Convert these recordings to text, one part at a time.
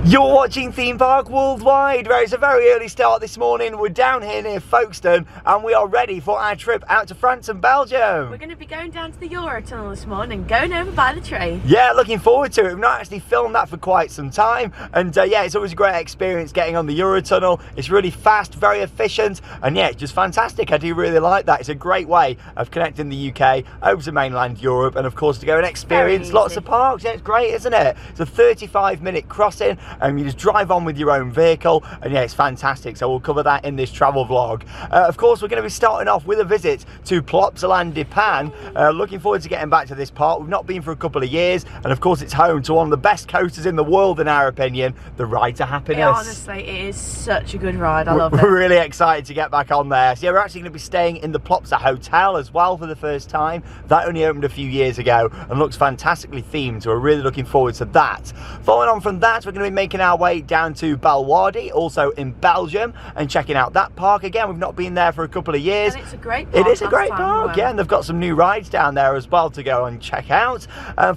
You're watching Theme Park Worldwide, where it's a very early start this morning. We're down here near Folkestone and we are ready for our trip out to France and Belgium. We're going to be going down to the Eurotunnel this morning, going over by the train. Yeah, looking forward to it. We've not actually filmed that for quite some time, and yeah, it's always a great experience getting on the Eurotunnel. It's really fast, very efficient, and yeah, it's just fantastic. I do really like that. It's a great way of connecting the UK over to mainland Europe, and of course to go and experience lots of parks. Yeah, it's great, isn't it? It's a 35-minute crossing. You just drive on with your own vehicle, and yeah, it's fantastic. So we'll cover that in this travel vlog. Of course, we're going to be starting off with a visit to Plopsaland de Pan. Looking forward to getting back to this park. We've not been for a couple of years, and of course it's home to one of the best coasters in the world in our opinion, the Ride to Happiness. Yeah, honestly, it is such a good ride. I love it. We're really excited to get back on there. So yeah, we're actually going to be staying in the Plopsa Hotel as well for the first time. That only opened a few years ago and looks fantastically themed, so we're really looking forward to that. Following on from that, we're going to be making our way down to Balwardy, also in Belgium, and checking out that park. Again, we've not been there for a couple of years. And it's a great park. It is a great park, yeah, and they've got some new rides down there as well to go and check out.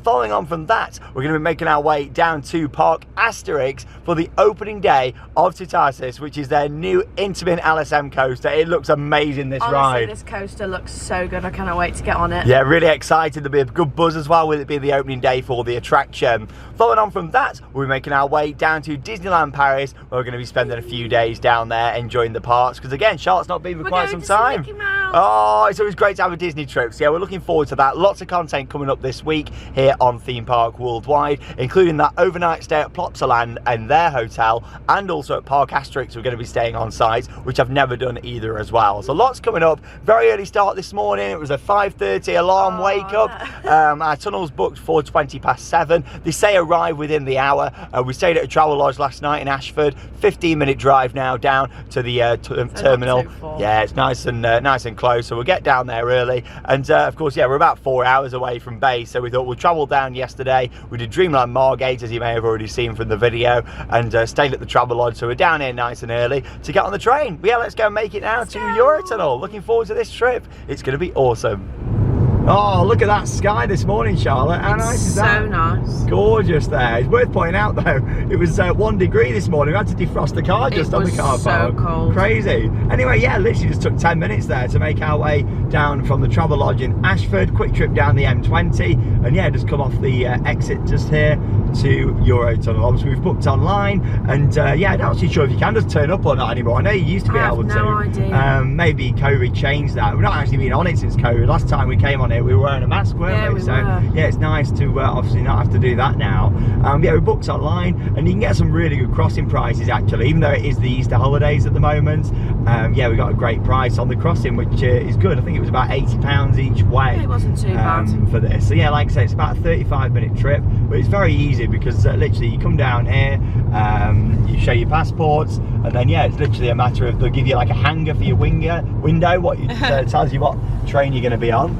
Following on from that, we're going to be making our way down to Park Asterix for the opening day of Tutasis, which is their new Intamin LSM coaster. It looks amazing, this ride. This coaster looks so good. I cannot wait to get on it. Yeah, really excited. There'll be a good buzz as well with it being the opening day for the attraction. Following on from that, we'll be making our way down to Disneyland Paris, where we're going to be spending a few days down there enjoying the parks, because again, Charlotte's not been for quite some time. Oh, it's always great to have a Disney trip. So yeah, we're looking forward to that. Lots of content coming up this week here on Theme Park Worldwide, including that overnight stay at Plopsaland and their hotel, and also at Park Asterix we're going to be staying on site, which I've never done either as well. So lots coming up. Very early start this morning. It was a 5:30 alarm wake up. Our tunnel's booked for 7:20. They say arrive within the hour. We stayed at a travel lodge last night in Ashford. 15-minute drive now down to the terminal. Yeah, it's nice and close, so we'll get down there early. And of course, yeah, we're about 4 hours away from base, so we thought we'll travel down yesterday. We did Dreamland Margate, as you may have already seen from the video, and stayed at the travel lodge, so we're down here nice and early to get on the train. But yeah, let's go and make it now to Eurotunnel. Looking forward to this trip. It's going to be awesome. Oh, look at that sky this morning, Charlotte. How nice is that? So nice. Gorgeous there. It's worth pointing out though, it was 1 degree this morning. We had to defrost the car just on the car park. So cold. Crazy. Anyway, yeah, literally just took 10 minutes there to make our way down from the travel lodge in Ashford. Quick trip down the M20, and yeah, just come off the exit just here to Eurotunnel. Obviously we've booked online, and yeah, I'm not actually sure if you can just turn up or not anymore. I know you used to be able to. No idea. Maybe COVID changed that. We've not actually been on it since COVID. Last time we came on it, we were wearing a mask, weren't we? So yeah, it's nice to obviously not have to do that now. Yeah, we booked online, and you can get some really good crossing prices actually, even though it is the Easter holidays at the moment. Yeah, we got a great price on the crossing, which is good. I think it was about £80 each way. It wasn't too bad for this. So yeah, like I say, it's about a 35-minute trip, but it's very easy because literally you come down here, you show your passports, and then yeah, it's literally a matter of they'll give you like a hanger for your window, what tells you what train you're going to be on.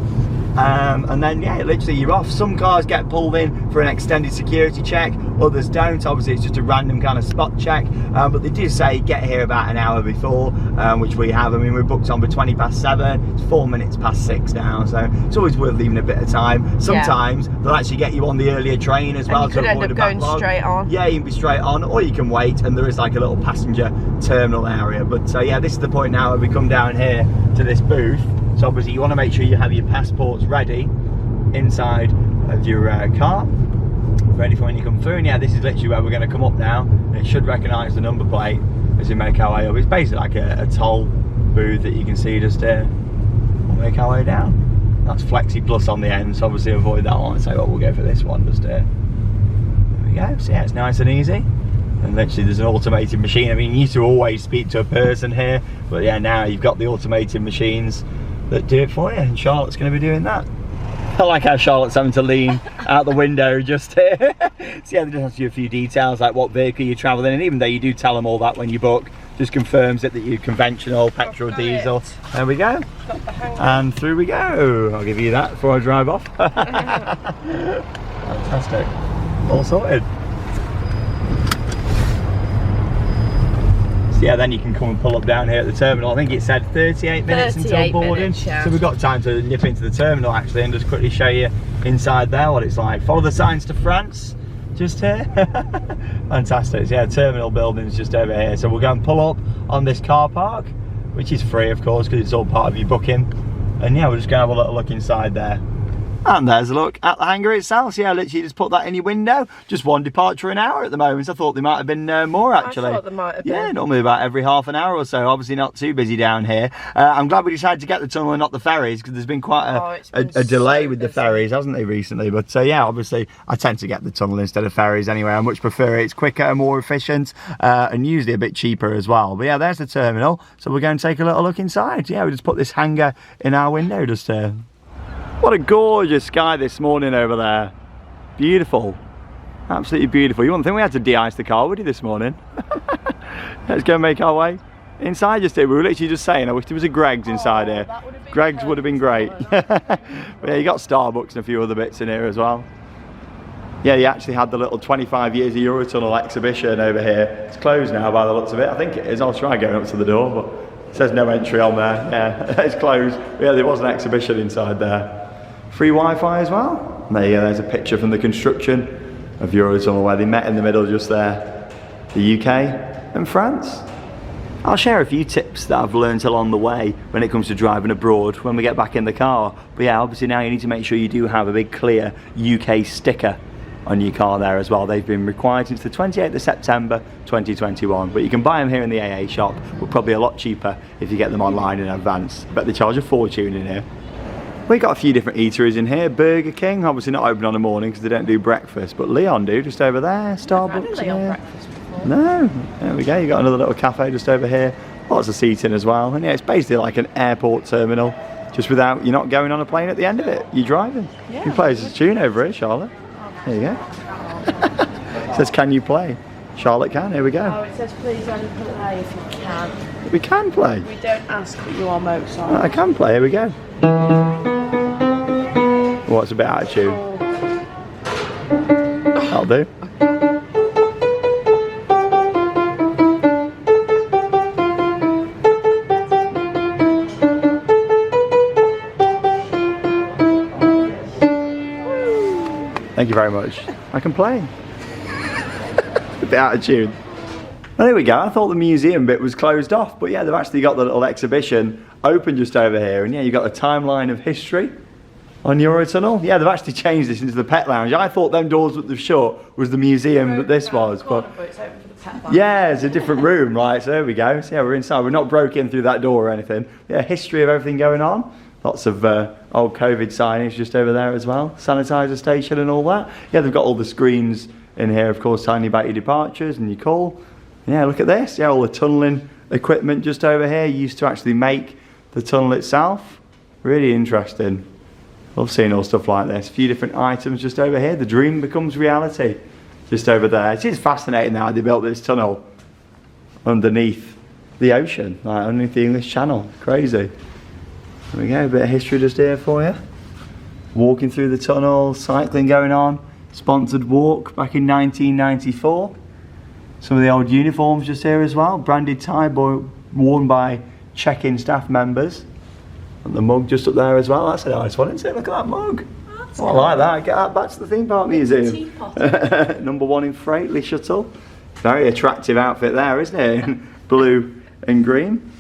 And then yeah, literally you're off. Some cars get pulled in for an extended security check, others don't. Obviously it's just a random kind of spot check, but they do say get here about an hour before, which we have. I mean, we're booked on for 7:20. It's 4 minutes past 6 now, so it's always worth leaving a bit of time. Sometimes they'll actually get you on the earlier train as well, and you could end up going straight on. Yeah, you can be straight on, or you can wait, and there is like a little passenger terminal area. But yeah, this is the point now where we come down here to this booth. So obviously you want to make sure you have your passports ready inside of your car, ready for when you come through. And yeah, this is literally where we're going to come up now. It should recognise the number plate as we make our way up. It's basically like a toll booth that you can see just here. We'll make our way down. That's Flexi Plus on the end, so obviously avoid that one. So we'll go for this one just here. There we go. So yeah, it's nice and easy. And literally there's an automated machine. I mean, you used to always speak to a person here, but yeah, now you've got the automated machines that do it for you, and Charlotte's going to be doing that. I like how Charlotte's having to lean out the window just here. So yeah, they just ask you a few details like what vehicle you're travelling in, even though you do tell them all that when you book. Just confirms it that you're conventional, petrol, diesel. There we go. And through we go. I'll give you that before I drive off. Fantastic. All sorted. Yeah, then you can come and pull up down here at the terminal. I think it said 38 minutes until boarding. So we've got time to nip into the terminal actually and just quickly show you inside there what it's like. Follow the signs to France. just here. Fantastic. So yeah, terminal building's just over here. So we'll go and pull up on this car park, which is free of course because it's all part of your booking. And yeah, we're just going to have a little look inside there. And there's a look at the hangar itself. So yeah, literally just put that in your window. Just one departure an hour at the moment. I thought there might have been more actually. I thought there might have been. Yeah, normally about every half an hour or so. Obviously not too busy down here. I'm glad we decided to get the tunnel and not the ferries because there's been quite a delay with the ferries, hasn't there, recently? But yeah, obviously I tend to get the tunnel instead of ferries anyway. I much prefer it. It's quicker and more efficient and usually a bit cheaper as well. But yeah, there's the terminal. So we're going to take a little look inside. Yeah, we just put this hangar in our window just to... What a gorgeous sky this morning over there. Beautiful. Absolutely beautiful. You wouldn't think we had to de-ice the car, would you, this morning? Let's go and make our way inside just here. We were literally just saying, I wish there was a Greggs inside here. Greggs would have been great. But yeah, you got Starbucks and a few other bits in here as well. Yeah, you actually had the little 25 years of Eurotunnel exhibition over here. It's closed now by the looks of it. I think it is. I'll try going up to the door, but it says no entry on there. Yeah, it's closed. But yeah, there was an exhibition inside there. Free Wi-Fi as well. And there you go, there's a picture from the construction of Eurotunnel where they met in the middle just there. The UK and France. I'll share a few tips that I've learned along the way when it comes to driving abroad when we get back in the car. But yeah, obviously now you need to make sure you do have a big clear UK sticker on your car there as well. They've been required since the 28th of September 2021, but you can buy them here in the AA shop, but probably a lot cheaper if you get them online in advance. I bet they charge a fortune in here. We got a few different eateries in here. Burger King, obviously not open on the morning because they don't do breakfast, but Leon do just over there. Starbucks in here. No, there we go. You got another little cafe just over here. Lots of seating as well. And yeah, it's basically like an airport terminal, just without you're not going on a plane at the end of it. You're driving. Yeah, you play us a tune over here, Charlotte. There you go. It says, can you play? Charlotte can. Here we go. Oh, it says please only play if you can. We can play. We don't ask, but you are Mozart. I can play. Here we go. What's a bit out of tune? That'll do. Thank you very much. I can play. A bit out of tune. Well, there we go. I thought the museum bit was closed off, but yeah, they've actually got the little exhibition open just over here, and yeah, you've got a timeline of history on Eurotunnel. Yeah, they've actually changed this into the pet lounge. I thought them doors that they've shut was the museum that this was, but it's open for the pet lounge. yeah, it's a different room, right? So there we go. So yeah, we're inside. We're not broke in through that door or anything. Yeah, history of everything going on. Lots of old COVID signage just over there as well. Sanitizer station and all that. Yeah, they've got all the screens in here, of course, telling you about your departures and your call. Yeah, look at this. Yeah, all the tunnelling equipment just over here used to actually make the tunnel itself. Really interesting. Love seeing all stuff like this. A few different items just over here. The dream becomes reality just over there. It is fascinating how they built this tunnel underneath the ocean, like underneath the English Channel. Crazy. There we go, a bit of history just here for you. Walking through the tunnel, cycling going on. Sponsored walk back in 1994. Some of the old uniforms just here as well. Branded tie worn by check-in staff members. And the mug just up there as well. That's a nice one, isn't it? Look at that mug. Oh, I like that. Get that back to the theme park museum. Number 1 in Freightley shuttle. Very attractive outfit there, isn't it? Blue and green.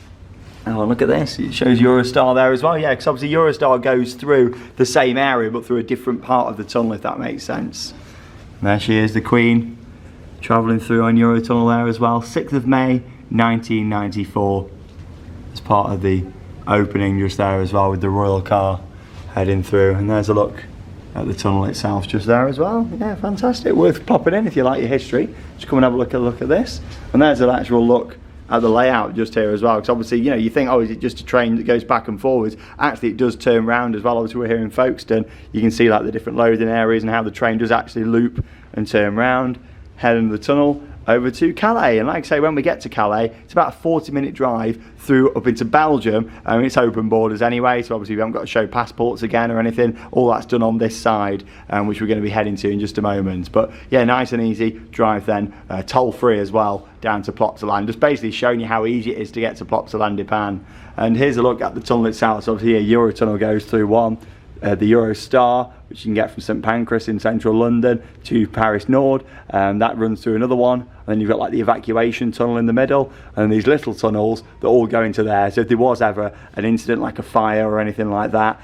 Oh, look at this. It shows Eurostar there as well. Yeah, because obviously Eurostar goes through the same area but through a different part of the tunnel, if that makes sense. And there she is, the Queen, travelling through on Eurotunnel there as well. 6th of May 1994 as part of the opening just there as well, with the royal car heading through. And there's a look at the tunnel itself just there as well. Yeah, fantastic. Worth popping in if you like your history. Just come and have a look at this. And there's an actual look at the layout just here as well, because obviously, you know, you think, oh, is it just a train that goes back and forwards? Actually, it does turn round as well. Obviously, we're here in Folkestone. You can see like the different loading areas and how the train does actually loop and turn round, head into the tunnel over to Calais. And like I say, when we get to Calais, it's about a 40-minute drive through up into Belgium. It's open borders anyway, so obviously we haven't got to show passports again or anything. All that's done on this side, which we're going to be heading to in just a moment. But yeah, nice and easy drive then, toll-free as well, down to Plopsaland. Just basically showing you how easy it is to get to Plopsaland. And here's a look at the tunnel itself. So obviously here, Eurotunnel goes through one, the Eurostar which you can get from St Pancras in central London to Paris Nord. That runs through another one, and then you've got like the evacuation tunnel in the middle, and these little tunnels that all go into there. So if there was ever an incident like a fire or anything like that,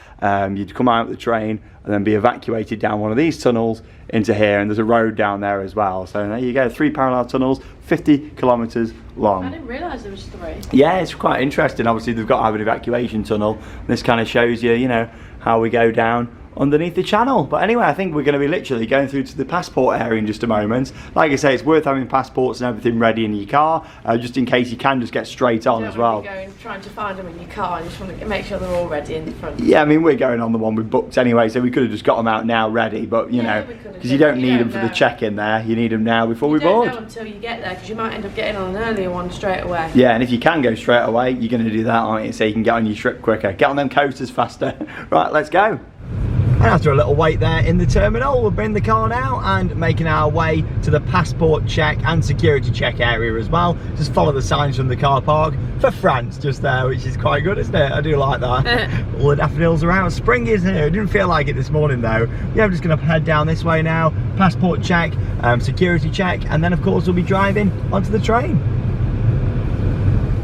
you'd come out of the train and then be evacuated down one of these tunnels into here, and there's a road down there as well. So there you go, 3 parallel tunnels, 50 kilometres long. I didn't realise there was 3. Yeah, it's quite interesting. Obviously they've got to have an evacuation tunnel. This kind of shows you, you know, how we go down underneath the channel. But anyway, I think we're going to be literally going through to the passport area in just a moment. Like I say, it's worth having passports and everything ready in your car, just in case you can just get straight on as well. Going trying to find them in your car, you just want to make sure they're all ready in the front. Yeah, I mean, we're going on the one we booked anyway, so we could have just got them out now ready, but you know, because you don't need them for the check-in there, you need them now before we board. You don't know until you get there, because you might end up getting on an earlier one straight away. Yeah, and if you can go straight away, you're going to do that, aren't you? So you can get on your trip quicker. Get on them coasters faster. Right, let's go. And after a little wait there in the terminal, we'll bring the car now and making our way to the passport check and security check area as well. Just follow the signs from the car park for France just there, which is quite good, isn't it? I do like that. All the daffodils are out. Spring is here. It didn't feel like it this morning though. Yeah, I'm just going to head down this way now. Passport check, security check, and then of course we'll be driving onto the train.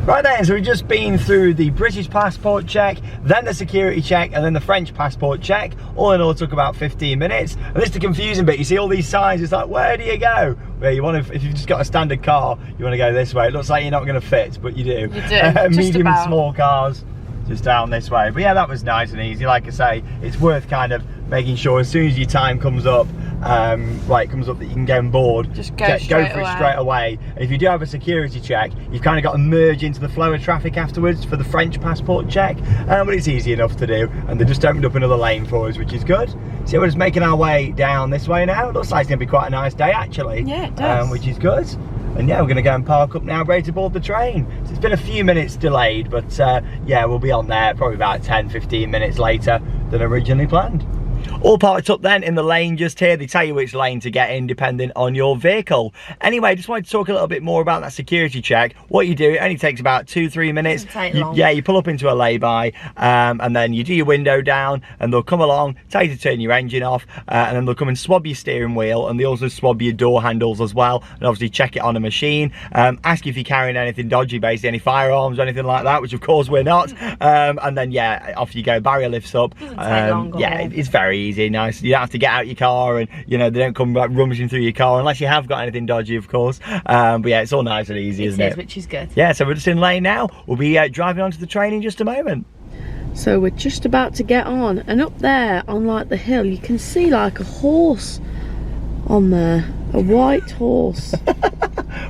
Right then, so we've just been through the British passport check, then the security check, and then the French passport check. All in all, it took about 15 minutes. And this is the confusing bit. You see all these signs, it's like, where do you go? Where you want to, if you've just got a standard car, you want to go this way. It looks like you're not going to fit, but you do. You do, Medium and small cars, just down this way. But yeah, that was nice and easy. Like I say, it's worth kind of making sure as soon as your time comes up, comes up that you can go on board, just go for it straight away. And if you do have a security check, you've kind of got to merge into the flow of traffic afterwards for the French passport check, but it's easy enough to do, and they just opened up another lane for us, which is good. So we're just making our way down this way now. It looks like it's going to be quite a nice day actually. Yeah, it does. Which is good. And yeah, we're going to go and park up now, ready to board the train. So it's been a few minutes delayed, but yeah, we'll be on there probably about 10-15 minutes later than originally planned. All parked up then in the lane just here. They tell you which lane to get in depending on your vehicle. Anyway, just wanted to talk a little bit more about that security check. What you do, it only takes about 2-3 minutes. Yeah, you pull up into a lay-by, and then you do your window down, and they'll come along, tell you to turn your engine off, and then they'll come and swab your steering wheel, and they also swab your door handles as well, and obviously check it on a machine. Ask you if you're carrying anything dodgy, basically any firearms or anything like that, which of course we're not. And then yeah, off you go. Barrier lifts up. Yeah, it's very easy. Nice. You don't have to get out your car, and you know they don't come like rummaging through your car unless you have got anything dodgy, of course. But yeah, it's all nice and easy, isn't it? Which is good. Yeah, so we're just in lane now. We'll be driving onto the train in just a moment. So we're just about to get on, and up there on like the hill, you can see like a horse on there, a white horse.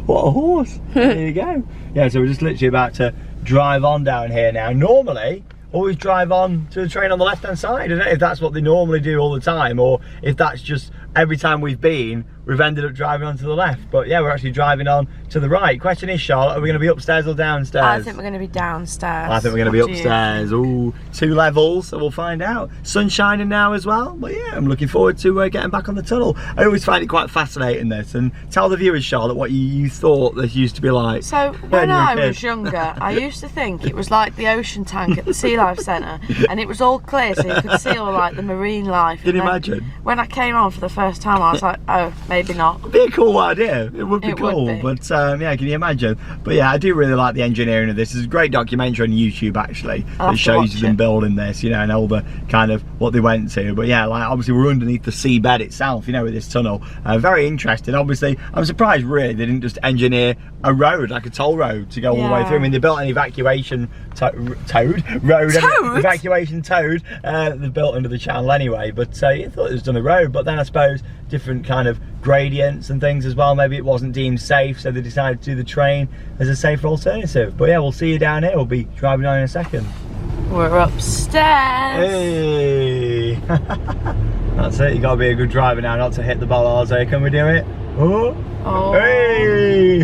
What a horse! There you go. Yeah, so we're just literally about to drive on down here now. Normally, always drive on to the train on the left hand side. I don't know if that's what they normally do all the time, or if that's just every time we've been, we've ended up driving on to the left. But yeah, we're actually driving on to the right. Question is, Charlotte, are we going to be upstairs or downstairs? I think we're going to be downstairs. I think we're going to be upstairs. Ooh, 2 levels, so we'll find out. Sun shining now as well. But yeah, I'm looking forward to getting back on the tunnel. I always find it quite fascinating, this. And tell the viewers, Charlotte, what you thought this used to be like. So when I was younger, I used to think it was like the ocean tank at the Sea Life Centre, and it was all clear, so you could see all like the marine life. Can you imagine? When I came on for the first time, I was like, oh, maybe not. It'd be a cool idea. It would be cool. But yeah, can you imagine? But yeah, I do really like the engineering of this. There's a great documentary on YouTube actually that shows you them building this, you know, and all the kind of what they went to. But yeah, like obviously we're underneath the seabed itself, you know, with this tunnel. Very interesting. Obviously, I'm surprised really they didn't just engineer a road, like a toll road, to go all the way through. I mean, they built an evacuation evacuation toad they built under the channel anyway. But you thought it was done a road, but then I suppose different kind of gradients and things as well. Maybe it wasn't deemed safe, so they decided to do the train as a safer alternative. But yeah, we'll see you down here. We'll be driving on in a second. We're upstairs. Hey. That's it. You got to be a good driver now not to hit the bollards. Can we do it? Oh. Oh. Hey.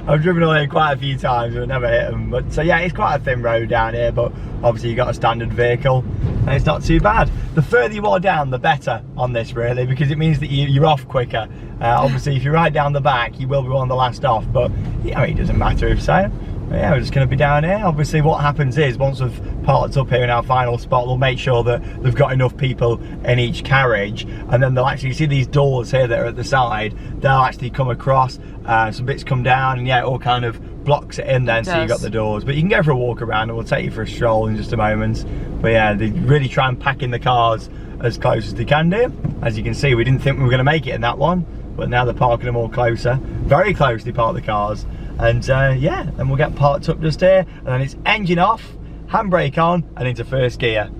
I've driven on here quite a few times but never hit them. But so yeah, it's quite a thin road down here, but obviously you got a standard vehicle and it's not too bad. The further you are down, the better on this really, because it means that you're off quicker. Obviously if you're right down the back, you will be one of the last off, but yeah, it doesn't matter if so. Yeah, we're just going to be down here. Obviously what happens is once we've parked up here in our final spot, they'll make sure that they've got enough people in each carriage, and then they'll actually see these doors here that are at the side. They'll actually come across, some bits come down, and yeah, it all kind of blocks it in then, so you've got the doors. But you can go for a walk around and we'll take you for a stroll in just a moment. But yeah, they really try and pack in the cars as close as they can do. As you can see, we didn't think we were going to make it in that one, but now they're parking them all closer. Very close they park the cars. And yeah, then we'll get parked up just here, and then it's engine off, handbrake on, and into first gear.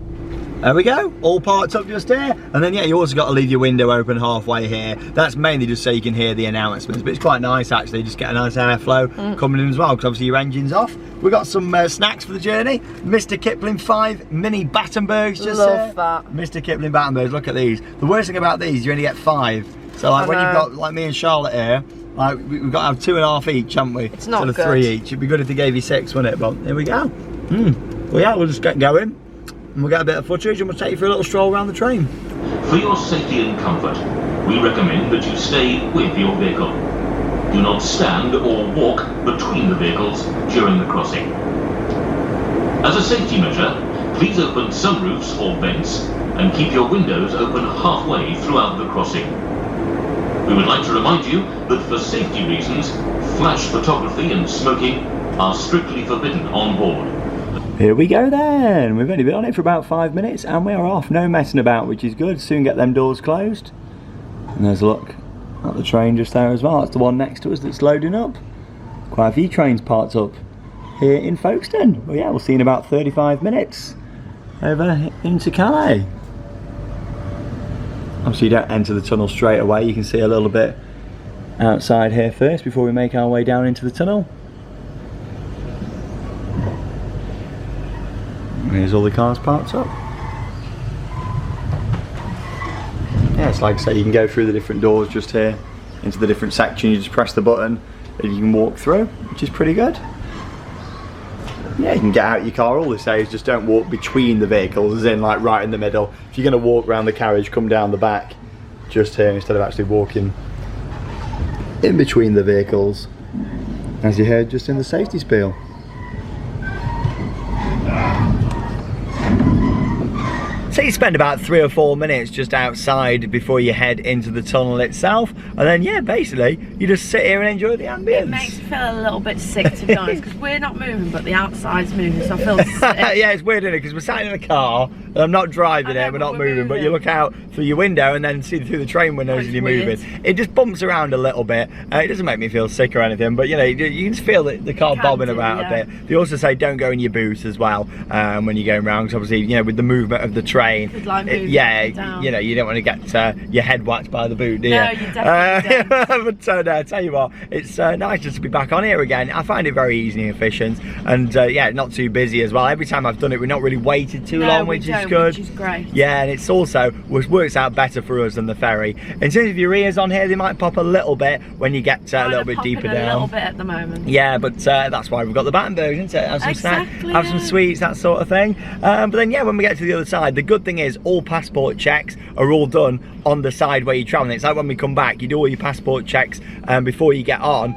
There we go, all parked up just here. And then yeah, you also got to leave your window open halfway here. That's mainly just so you can hear the announcements, but it's quite nice actually, just get a nice airflow coming in as well, because obviously your engine's off. We've got some snacks for the journey. Mr. Kipling 5 mini Battenbergs just Love that. Mr. Kipling Battenbergs, look at these. The worst thing about these, you only get 5. So like when you've got, like me and Charlotte here, like we've got to have 2.5 each, haven't we? It's not good. good. 3 each. It'd be good if they gave you 6, wouldn't it? But here we go. Well yeah, we'll just get going. And we'll get a bit of footage and we'll take you for a little stroll around the train. For your safety and comfort, we recommend that you stay with your vehicle. Do not stand or walk between the vehicles during the crossing. As a safety measure, please open sunroofs or vents and keep your windows open halfway throughout the crossing. We would like to remind you that for safety reasons, flash photography and smoking are strictly forbidden on board. Here we go then. We've only been on it for about 5 minutes and we are off. No messing about, which is good. Soon get them doors closed. And there's a look at the train just there as well. That's the one next to us that's loading up. Quite a few trains parked up here in Folkestone. Well yeah, we'll see you in about 35 minutes over into Calais. Obviously you don't enter the tunnel straight away. You can see a little bit outside here first before we make our way down into the tunnel. Here's all the cars parked up. Yeah, it's like I say, you can go through the different doors just here into the different sections. You just press the button and you can walk through, which is pretty good. Yeah, you can get out your car. All they say is just don't walk between the vehicles, as in like right in the middle. If you're going to walk around the carriage, come down the back just here instead of actually walking in between the vehicles, as you heard just in the safety spiel. So you spend about 3 or 4 minutes just outside before you head into the tunnel itself, and then yeah, basically you just sit here and enjoy the ambience. It makes me feel a little bit sick, to be honest, because we're not moving, but the outside's moving, so I feel sick. Yeah, it's weird, isn't it? Because we're sat in a car, and I'm not driving it, we're not moving, but you look out through your window and then see through the train windows and you're moving. It just bumps around a little bit. It doesn't make me feel sick or anything, but you know, you can just feel the car bobbing about a bit. They also say don't go in your boots as well when you're going around, because obviously, you know, with the movement of the train, yeah, you know, you don't want to get your head whacked by the boot, do you? No, you definitely don't. But no, I tell you what, it's nice just to be back on here again. I find it very easy and efficient, and yeah, not too busy as well. Every time I've done it, we're not really waited too long, which is good. Which is great. Yeah, and it's also works out better for us than the ferry. In terms of your ears on here, they might pop a little bit when you get a little bit deeper down. A little bit at the moment. Yeah, but that's why we've got the Battenbergs, isn't it? Have some snacks, have some sweets, that sort of thing. But then yeah, when we get to the other side, the good thing is all passport checks are all done on the side where you're traveling. It's like when we come back, you do all your passport checks before you get on,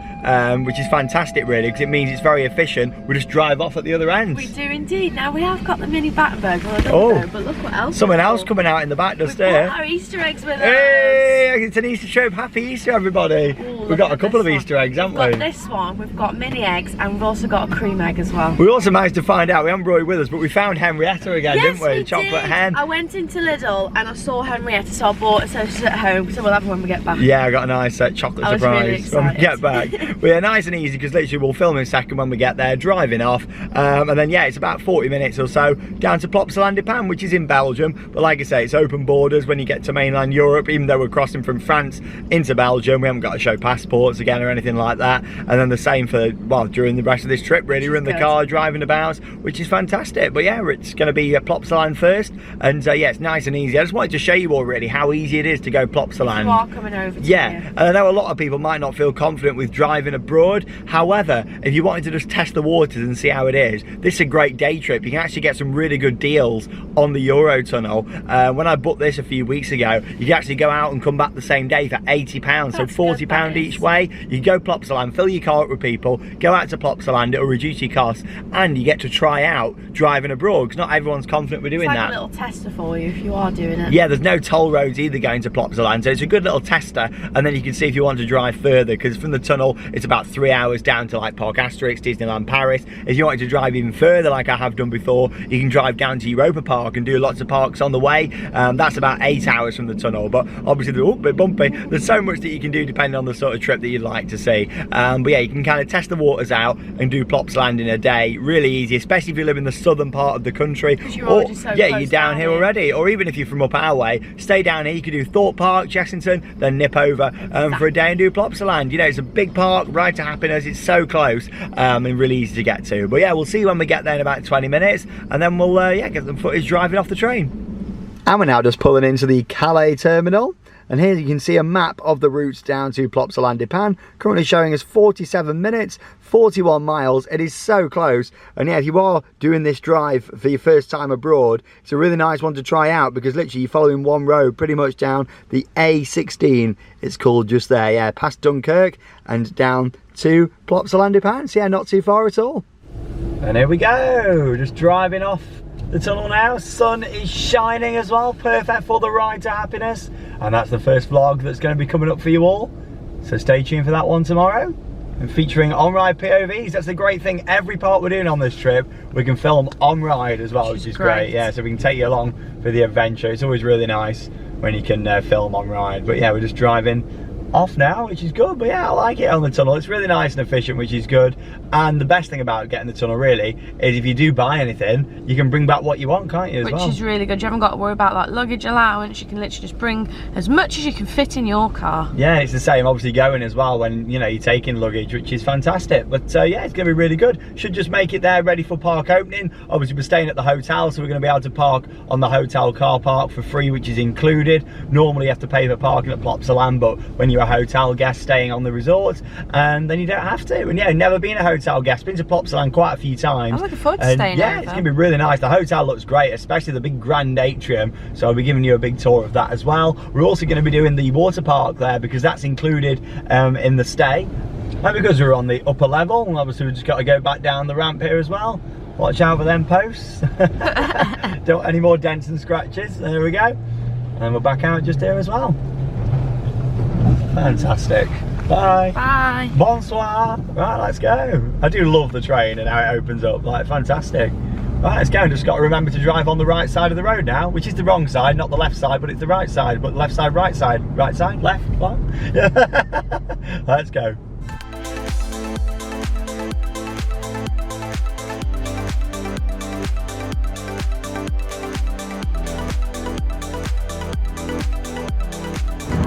which is fantastic really, because it means it's very efficient. We just drive off at the other end. We do indeed. Now we have got the mini Battenberg, well, I don't know, but look what else. Someone else coming out in the back just We've there. got our Easter eggs with us. Hey, it's an Easter trip. Happy Easter, everybody. Ooh, we've got a couple of Easter eggs, haven't we? We've got this one, we've got mini eggs, and we've also got a cream egg as well. We also managed to find out, we haven't brought it with us, but we found Henrietta again, didn't we? We Chocolate did. hen. I went into Lidl and I saw Henrietta, so I bought it so she's at home, so we'll have it when we get back. Yeah, I got a nice chocolate I was surprise really when we get back. But yeah, nice and easy, because literally we'll film in a second when we get there, driving off, and then yeah, it's about 40 minutes or so down to Plopsaland-Pan, which is in Belgium. But like I say, it's open borders when you get to mainland Europe, even though we're crossing from France into Belgium. We haven't got to show passports again or anything like that. And then the same for, well, during the rest of this trip really, we're in the car driving about, which is fantastic. But yeah, it's going to be Plopsaland first, and yeah, it's nice and easy. I just wanted to show you all really how easy it is to go Plopsaland. You are coming over to yeah, here. and I know a lot of people might not feel confident with driving driving abroad. However, if you wanted to just test the waters and see how it is, this is a great day trip. You can actually get some really good deals on the Eurotunnel. When I booked this a few weeks ago, you can actually go out and come back the same day for £80, so £40 each way. You go Plopsaland, fill your car up with people, go out to Plopsaland, it'll reduce your costs, and you get to try out driving abroad, because not everyone's confident with doing that. It's like a little tester for you if you are doing it. Yeah, there's no toll roads either going to Plopsaland, so it's a good little tester, and then you can see if you want to drive further, because from the tunnel it's about 3 hours down to like Parc Asterix, Disneyland Paris. If you wanted to drive even further, like I have done before, you can drive down to Europa Park and do lots of parks on the way. That's about 8 hours from the tunnel, but obviously they're a bit bumpy. There's so much that you can do depending on the sort of trip that you'd like to see. But yeah, you can kind of test the waters out and do Plopsaland in a day. Really easy, especially if you live in the southern part of the country. Or, so yeah, you're down here already. Or even if you're from up our way, stay down here. You could do Thorpe Park, Chessington, then nip over for a day and do Plopsaland. You know, it's a big park, Ride to Happiness. It's so close and really easy to get to. But yeah, we'll see when we get there in about 20 minutes, and then we'll yeah, get some footage driving off the train. And we're now just pulling into the Calais terminal. And here you can see a map of the routes down to Plopsaland Dipan, currently showing us 47 minutes, 41 miles. It is so close. And yeah, if you are doing this drive for your first time abroad, it's a really nice one to try out, because literally you're following one road pretty much down the A16, it's called, just there, yeah, past Dunkirk and down to Plopsaland Dipan. So yeah, not too far at all. And here we go, just driving off the tunnel now. Sun is shining as well, perfect for the Ride to Happiness. And that's the first vlog that's going to be coming up for you all, so stay tuned for that one tomorrow, and featuring on-ride POVs. That's the great thing, every part we're doing on this trip we can film on-ride as well, which is great. Yeah, so we can take you along for the adventure. It's always really nice when you can film on-ride. But yeah, we're just driving off now, which is good. But yeah, I like it on the tunnel. It's really nice and efficient, which is good. And the best thing about getting the tunnel really is if you do buy anything, you can bring back what you want, can't you, as well? Which is really good. You haven't got to worry about like luggage allowance. You can literally just bring as much as you can fit in your car. Yeah, it's the same obviously going as well when, you know, you're taking luggage, which is fantastic. But yeah, it's going to be really good. Should just make it there ready for park opening. Obviously we're staying at the hotel, so we're going to be able to park on the hotel car park for free, which is included. Normally you have to pay for parking at Plopsaland, but when you're a hotel guest staying on the resort, and then you don't have to. And yeah, never been a hotel guest, been to Plopsaland quite a few times. I'm looking forward to staying yeah, over. It's going to be really nice. The hotel looks great, especially the big grand atrium, so I'll be giving you a big tour of that as well. We're also going to be doing the water park there, because that's included in the stay. And because we're on the upper level, and obviously we've just got to go back down the ramp here as well. Watch out for them posts. Don't want any more dents and scratches. There we go. And we're back out just here as well. Fantastic. Bye. Bye. Bonsoir. Right, let's go. I do love the train and how it opens up. Like, fantastic. Right, let's go. Just got to remember to drive on the right side of the road now, which is the wrong side, not the left side, but it's the right side. But left side, right side. Right side, left, what? Yeah. Let's go.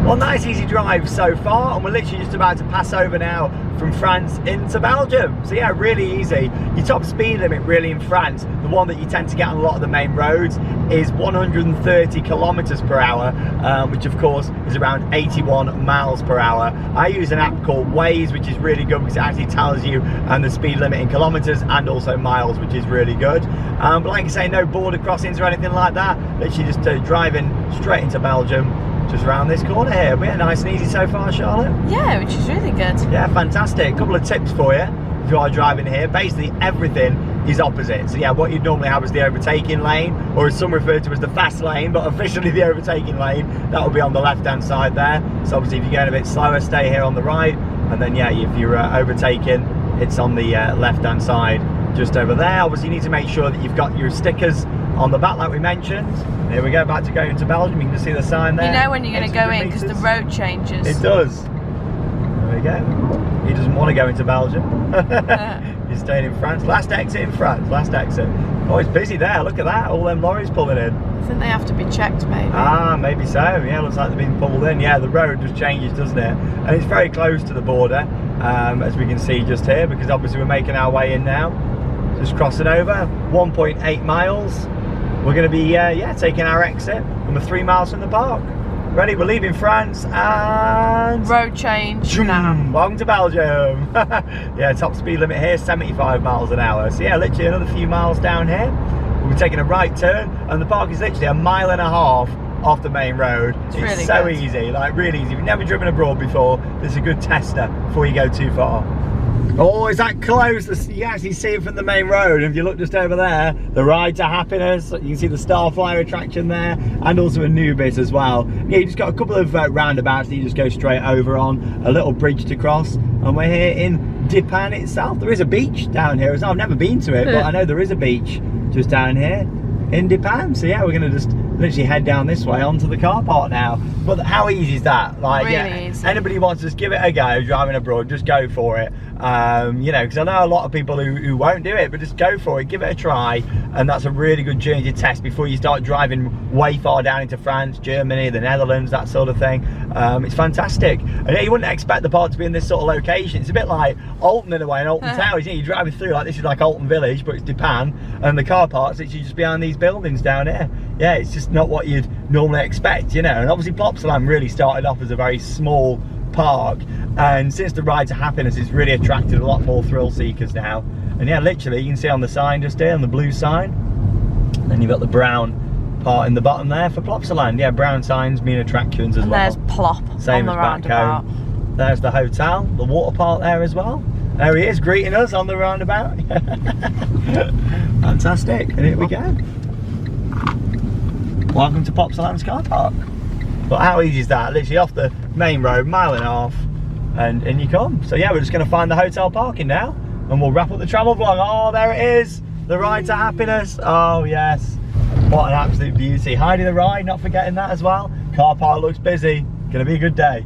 Well, nice easy drive so far, and we're literally just about to pass over now from France into Belgium. So yeah, really easy. Your top speed limit really in France, the one that you tend to get on a lot of the main roads, is 130 kilometers per hour, which of course is around 81 miles per hour. I use an app called Waze, which is really good because it actually tells you the speed limit in kilometers and also miles, which is really good. But like I say, no border crossings or anything like that. Literally just driving straight into Belgium. Just round this corner here. But yeah, nice and easy so far, Charlotte. Yeah, which is really good. Yeah, fantastic. A couple of tips for you if you are driving here. Basically everything is opposite. So yeah, what you'd normally have is the overtaking lane, or as some refer to as the fast lane, but officially the overtaking lane, that will be on the left hand side there. So obviously if you're going a bit slower, stay here on the right, and then yeah, if you're overtaking, it's on the left hand side just over there. Obviously you need to make sure that you've got your stickers on the back like we mentioned. Here we go, back to going into Belgium. You can just see the sign there. You know when you're going to go in because the road changes. It does. There we go. He doesn't want to go into Belgium. He's staying in France. Last exit in France, last exit. Oh, it's busy there, look at that. All them lorries pulling in. I think they have to be checked maybe. Ah, maybe so. Yeah, looks like they've been pulled in. Yeah, the road just changes, doesn't it? And it's very close to the border, as we can see just here, because obviously we're making our way in now. Just crossing over, 1.8 miles. We're going to be, yeah, taking our exit, and we're 3 miles from the park. Ready? We're leaving France and... Road change now. Welcome to Belgium. Yeah, top speed limit here, 75 miles an hour. So yeah, literally another few miles down here. We're taking a right turn, and the park is literally 1.5 miles off the main road. It's really so good. easy, like really easy. If you've never driven abroad before, this is a good tester before you go too far. Oh, is that close? You can actually see it from the main road. If you look just over there, the Ride to Happiness, you can see the Starflyer attraction there, and also a new bit as well. Yeah, you just got a couple of roundabouts that you just go straight over on, a little bridge to cross, and we're here in Dippan itself. There is a beach down here as well. I've never been to it, but I know there is a beach just down here in Dippan. So yeah, we're gonna just literally head down this way onto the car park now. But how easy is that? Like, really yeah, easy. Anybody wants to just give it a go driving abroad, just go for it. You know, because I know a lot of people who won't do it, but just go for it, give it a try, and that's a really good journey to test before you start driving way far down into France, Germany, the Netherlands, that sort of thing. It's fantastic, and yeah, you wouldn't expect the park to be in this sort of location. It's a bit like Alton in a way, and Alton Towers. You know, you're driving through like this is like Alton Village, but it's Dippan, and the car park's actually just behind these buildings down here. Yeah, it's just not what you'd normally expect, you know. And obviously Plopsaland really started off as a very small park, and since the Ride to Happiness, it's really attracted a lot more thrill seekers now. And yeah, literally you can see on the sign just here, on the blue sign, and then you've got the brown part in the bottom there for Plopsaland. Yeah, brown signs mean attractions as And well. there's Plop Same on as the back roundabout. home. There's the hotel, the water park there as well. There he is greeting us on the roundabout. Fantastic, and here we go. Welcome to Plopsaland's car park. But how easy is that? Literally off the main road, 1.5 miles, and in you come. So yeah, we're just going to find the hotel parking now, and we'll wrap up the travel vlog. Oh, there it is, the Ride to Happiness. Oh yes, what an absolute beauty. Heidi the Ride, not forgetting that as well. Car park looks busy, gonna be a good day.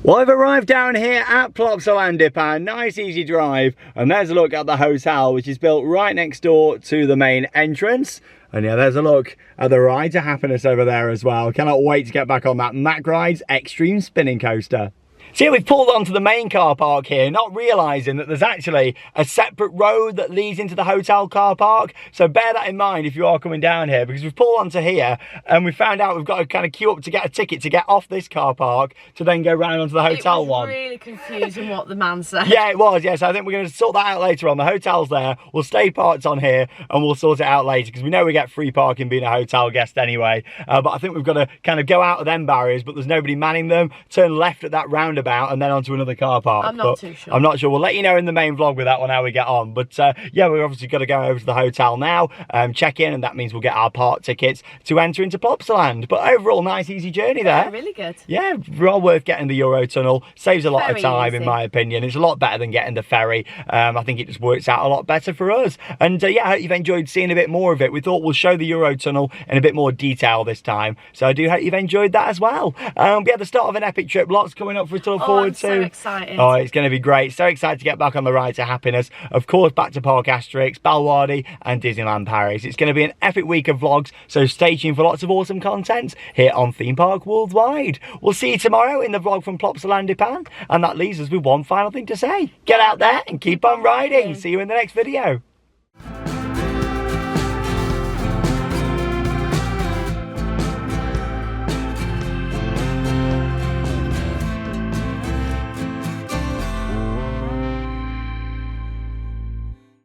Well, I've arrived down here at Plopsaland Dippan, nice easy drive, and there's a look at the hotel, which is built right next door to the main entrance. And yeah, there's a look at the Ride to Happiness over there as well. Cannot wait to get back on that Mack Rides Extreme Spinning Coaster. So yeah, we've pulled onto the main car park here, not realising that there's actually a separate road that leads into the hotel car park. So bear that in mind if you are coming down here, because we've pulled onto here and we found out we've got to kind of queue up to get a ticket to get off this car park to then go round onto the hotel one. It was really confusing what the man said. Yeah, it was, yeah. So I think we're going to sort that out later on. The hotel's there. We'll stay parked on here and we'll sort it out later, because we know we get free parking being a hotel guest anyway. But I think we've got to kind of go out of them barriers, but there's nobody manning them. Turn left at that roundabout and then onto another car park. I'm not too sure. I'm not sure. We'll let you know in the main vlog with that one how we get on. But yeah, we're obviously got to go over to the hotel now, check in, and that means we'll get our park tickets to enter into Plopsaland. But overall, nice easy journey there. Yeah, really good. Yeah, well worth getting the Eurotunnel. Saves a lot Very of time easy. in my opinion. It's a lot better than getting the ferry. I think it just works out a lot better for us. And yeah, I hope you've enjoyed seeing a bit more of it. We thought we'll show the Eurotunnel in a bit more detail this time. So I do hope you've enjoyed that as well. Yeah, the start of an epic trip. Lots coming up for us to look forward to. I'm so excited. Oh, it's going to be great. So excited to get back on the Ride to Happiness. Of course, back to Park Asterix, Balwardy and Disneyland Paris. It's going to be an epic week of vlogs, so stay tuned for lots of awesome content here on Theme Park Worldwide. We'll see you tomorrow in the vlog from Plopsaland Dippan, and that leaves us with one final thing to say. Get out there and keep on riding. See you in the next video.